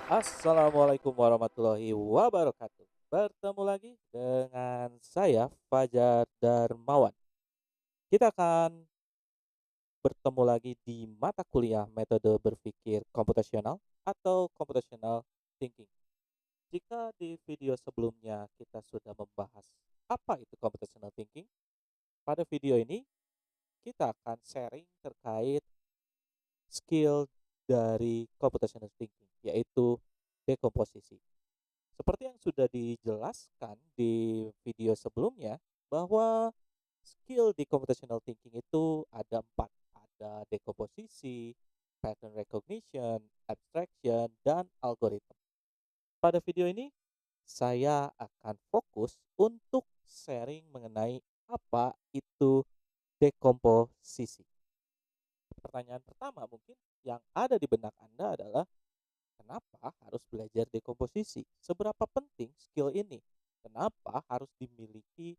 Assalamualaikum warahmatullahi wabarakatuh. Bertemu lagi dengan saya Fajar Darmawan. Kita akan bertemu lagi di mata kuliah metode berpikir komputasional atau computational thinking. Jika di video sebelumnya kita sudah membahas apa itu computational thinking, pada video ini kita akan sharing terkait skill dari computational thinking, yaitu dekomposisi. Seperti yang sudah dijelaskan di video sebelumnya, bahwa skill di computational thinking itu ada empat. Ada dekomposisi, pattern recognition, abstraction, dan algoritma. Pada video ini, saya akan fokus untuk sharing mengenai apa itu dekomposisi. Pertanyaan pertama mungkin yang ada di benak Anda adalah, kenapa harus belajar dekomposisi? Seberapa penting skill ini? Kenapa harus dimiliki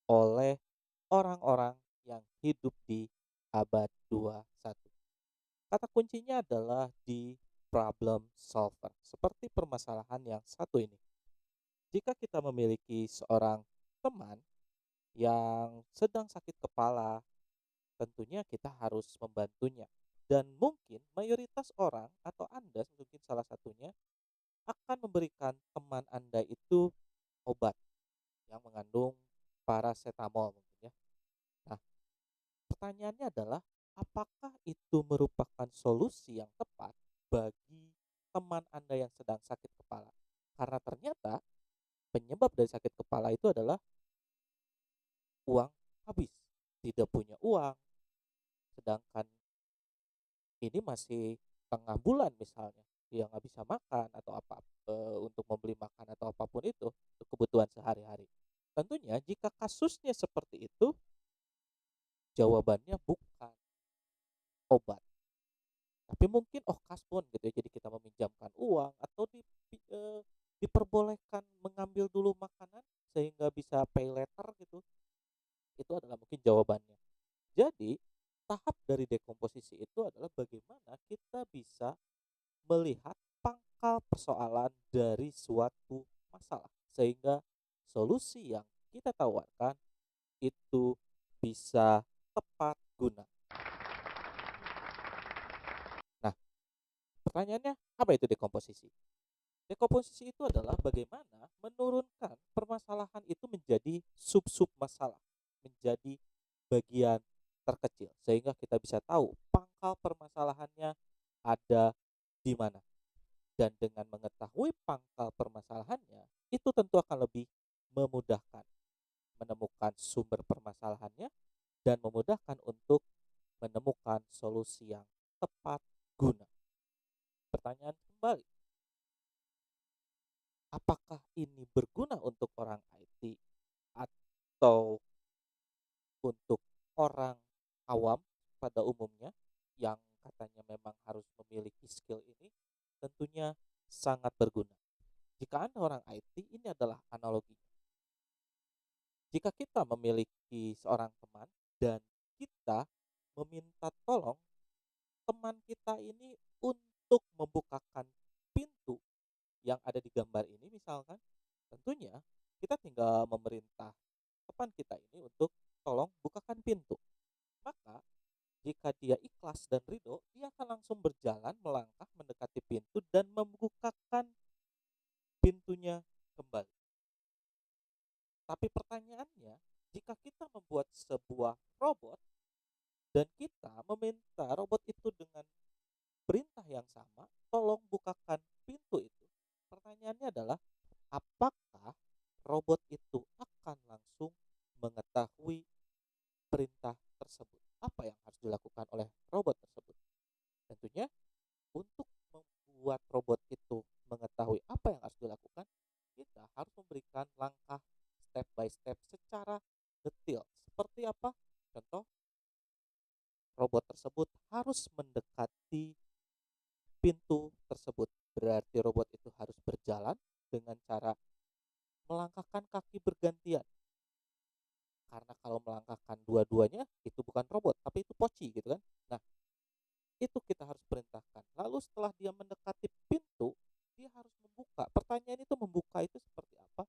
oleh orang-orang yang hidup di abad 21? Kata kuncinya adalah di problem solver. Seperti permasalahan yang satu ini. Jika kita memiliki seorang teman yang sedang sakit kepala, tentunya kita harus membantunya. Dan mungkin mayoritas orang atau Anda mungkin salah satunya akan memberikan teman Anda itu obat yang mengandung paracetamol mungkin ya. Nah, pertanyaannya adalah, apakah itu merupakan solusi yang tepat bagi teman Anda yang sedang sakit kepala? Karena ternyata penyebab dari sakit kepala itu adalah uang habis. Tidak punya uang, sedangkan ini masih tengah bulan misalnya, dia nggak bisa makan atau apa, untuk membeli makan atau apapun itu untuk kebutuhan sehari-hari. Tentunya jika kasusnya seperti itu, jawabannya bukan obat, tapi mungkin kasbon gitu ya. Jadi kita meminjamkan uang atau diperbolehkan mengambil dulu makanan sehingga bisa pay later gitu. Itu adalah mungkin jawabannya. Jadi, tahap dari dekomposisi itu adalah bagaimana kita bisa melihat pangkal persoalan dari suatu masalah sehingga solusi yang kita tawarkan itu bisa tepat guna. Nah, pertanyaannya, apa itu dekomposisi? Dekomposisi itu adalah bagaimana menurunkan permasalahan itu menjadi sub-sub masalah, menjadi bagian terkecil sehingga kita bisa tahu pangkal permasalahannya ada di mana. Dan dengan mengetahui pangkal permasalahannya, itu tentu akan lebih memudahkan menemukan sumber permasalahannya dan memudahkan untuk menemukan solusi yang tepat guna. Pertanyaan kembali, apakah ini berguna untuk orang IT atau untuk orang awam pada umumnya yang katanya memang harus memiliki skill ini? Tentunya sangat berguna. Jika Anda orang IT, ini adalah analogi. Jika kita memiliki seorang teman dan kita meminta tolong teman kita ini untuk membukakan pintu yang ada di gambar ini misalkan, tentunya kita tinggal memerintah teman kita ini untuk tolong bukakan pintu. Maka jika dia ikhlas dan ridho, dia akan langsung berjalan melangkah mendekati pintu dan membukakan pintunya kembali. Tapi pertanyaannya, jika kita membuat sebuah robot dan kita meminta robot itu dengan perintah yang sama, tolong bukakan pintu itu. Pertanyaannya adalah, apakah robot itu akan langsung mengetahui perintah tersebut? Apa yang harus dilakukan oleh robot tersebut? Tentunya untuk membuat robot itu mengetahui apa yang harus dilakukan, kita harus memberikan langkah step by step secara detail. Seperti apa? Contoh, robot tersebut harus mendekati pintu tersebut. Berarti robot itu harus berjalan dengan cara melangkahkan kaki bergantian. Karena kalau melangkahkan dua-duanya itu bukan robot, tapi itu poci gitu kan. Nah, itu kita harus perintahkan. Lalu setelah dia mendekati pintu, dia harus membuka. Pertanyaan itu membuka itu seperti apa?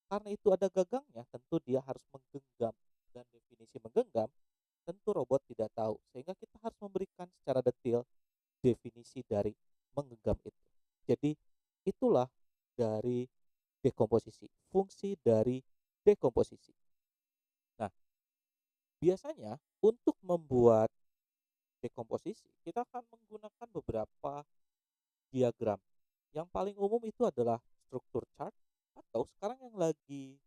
Karena itu ada gagangnya, tentu dia harus menggenggam, dan definisi menggenggam tentu robot tidak tahu. Sehingga kita harus memberikan secara detail definisi dari menggenggam itu. Jadi itulah dari dekomposisi, fungsi dari dekomposisi. Nah, biasanya untuk membuat dekomposisi, kita akan menggunakan beberapa diagram. Yang paling umum itu adalah struktur chart, atau sekarang yang lagi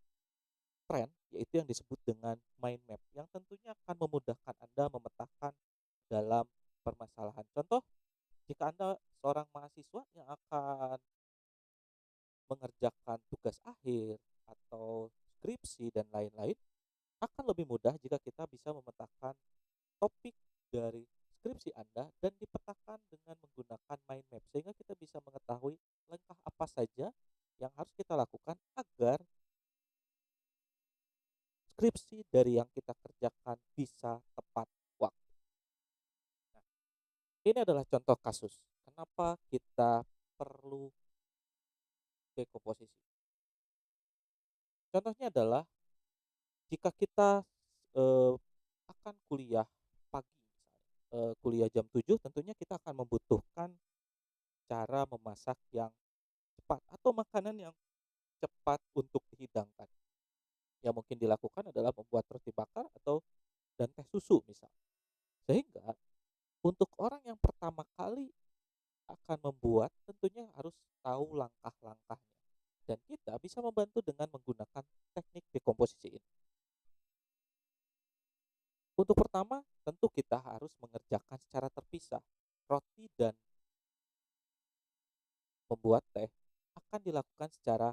tren yaitu yang disebut dengan mind map, yang tentunya akan memudahkan Anda memetakan dalam permasalahan. Contoh, jika Anda seorang mahasiswa yang akan mengerjakan tugas akhir atau skripsi dan lain-lain, akan lebih mudah jika kita bisa memetakan topik dari skripsi Anda dan dipetakan dengan menggunakan mind map, sehingga kita bisa mengetahui langkah apa saja yang harus kita lakukan agar skripsi dari yang kita kerjakan bisa tepat waktu. Nah, ini adalah contoh kasus kenapa kita perlu dekomposisi. Contohnya adalah jika kita eh, akan kuliah pagi misalnya, kuliah jam 7, tentunya kita akan membutuhkan cara memasak yang cepat atau makanan yang cepat untuk dihidangkan. Yang mungkin dilakukan adalah membuat roti bakar atau dan teh susu misal. Sehingga untuk orang yang pertama kali akan membuat, tentunya harus tahu langkah-langkahnya. Dan kita bisa membantu dengan menggunakan teknik dekomposisi ini. Untuk pertama, tentu kita harus mengerjakan secara terpisah. Roti dan membuat teh akan dilakukan secara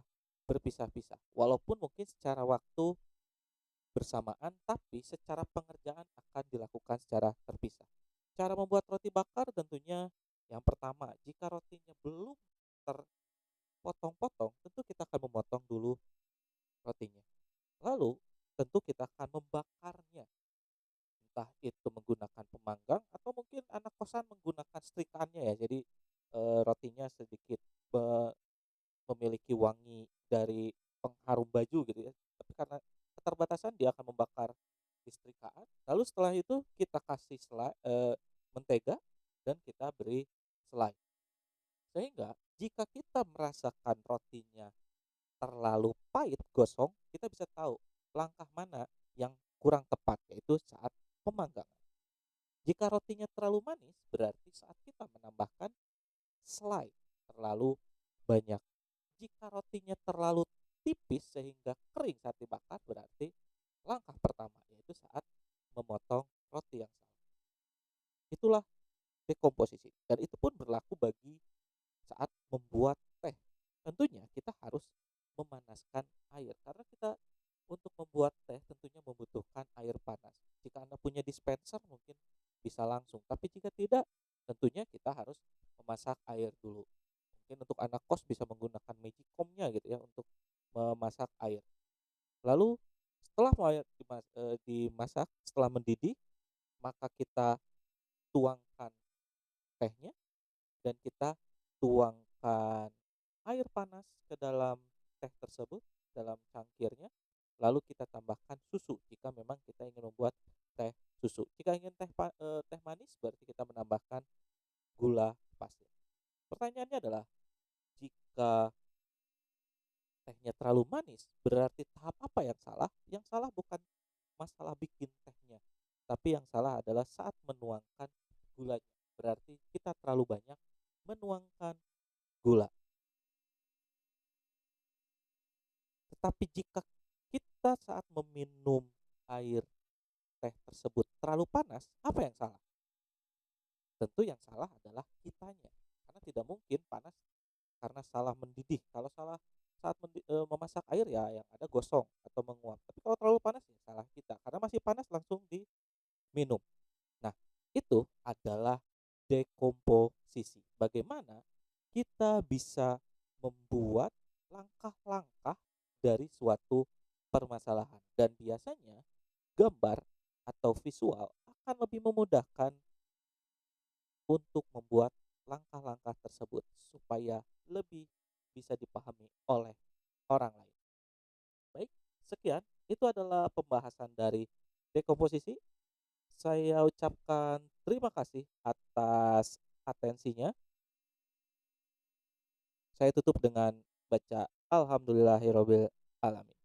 berpisah-pisah. Walaupun mungkin secara waktu bersamaan, tapi secara pengerjaan akan dilakukan secara terpisah. Cara membuat roti bakar tentunya yang pertama, jika rotinya belum terpotong-potong, tentu kita akan memotong dulu rotinya. Lalu, tentu kita akan membakarnya. Entah itu menggunakan pemanggang atau mungkin anak kosan menggunakan setrikaannya ya. Jadi rotinya sedikit memiliki wangi dari pengharum baju gitu ya. Tapi karena keterbatasan dia akan membakar di setrikaan. Lalu setelah itu kita kasih mentega dan kita beri selai. Sehingga jika kita merasakan rotinya terlalu pahit, gosong, kita bisa tahu langkah mana yang kurang tepat, yaitu saat pemanggangan. Jika rotinya terlalu manis, berarti saat kita menambahkan selai terlalu banyak. Jika rotinya terlalu tipis sehingga kering saat dibakar, berarti langkah pertama yaitu saat memotong roti yang salah. Itulah dekomposisi, dan itu pun berlaku bagi saat membuat teh. Tentunya kita harus memanaskan air, karena kita untuk membuat teh tentunya membutuhkan air panas. Jika Anda punya dispenser mungkin bisa langsung, tapi jika tidak, tentunya kita harus memasak air dulu. Mungkin untuk anak kos bisa menggunakan magicomnya gitu ya untuk memasak air. Lalu setelah dimasak, setelah mendidih, maka kita tuangkan tehnya dan kita tuangkan air panas ke dalam teh tersebut, dalam cangkirnya. Lalu kita tambahkan susu jika memang kita ingin membuat teh susu. Jika ingin teh manis, berarti kita menambahkan gula pasir. Pertanyaannya adalah, jika tehnya terlalu manis, berarti tahap apa yang salah? Yang salah bukan masalah bikin tehnya, tapi yang salah adalah saat menuangkan gulanya. Berarti kita terlalu banyak menuangkan gula. Tetapi jika kita saat meminum air teh tersebut terlalu panas, apa yang salah? Tentu yang salah adalah kitanya. Karena tidak mungkin panas karena salah mendidih. Kalau salah saat memasak air, ya yang ada gosong atau menguap. Tapi kalau terlalu panas, ya salah kita. Karena masih panas langsung diminum. Nah, itu adalah dekomposisi. Bagaimana kita bisa membuat langkah-langkah dari suatu permasalahan. Dan biasanya gambar atau visual akan lebih memudahkan untuk membuat langkah-langkah tersebut supaya lebih bisa dipahami oleh orang lain. Baik, sekian itu adalah pembahasan dari dekomposisi. Saya ucapkan terima kasih atas atensinya. Saya tutup dengan baca Alhamdulillahirobbil alamin.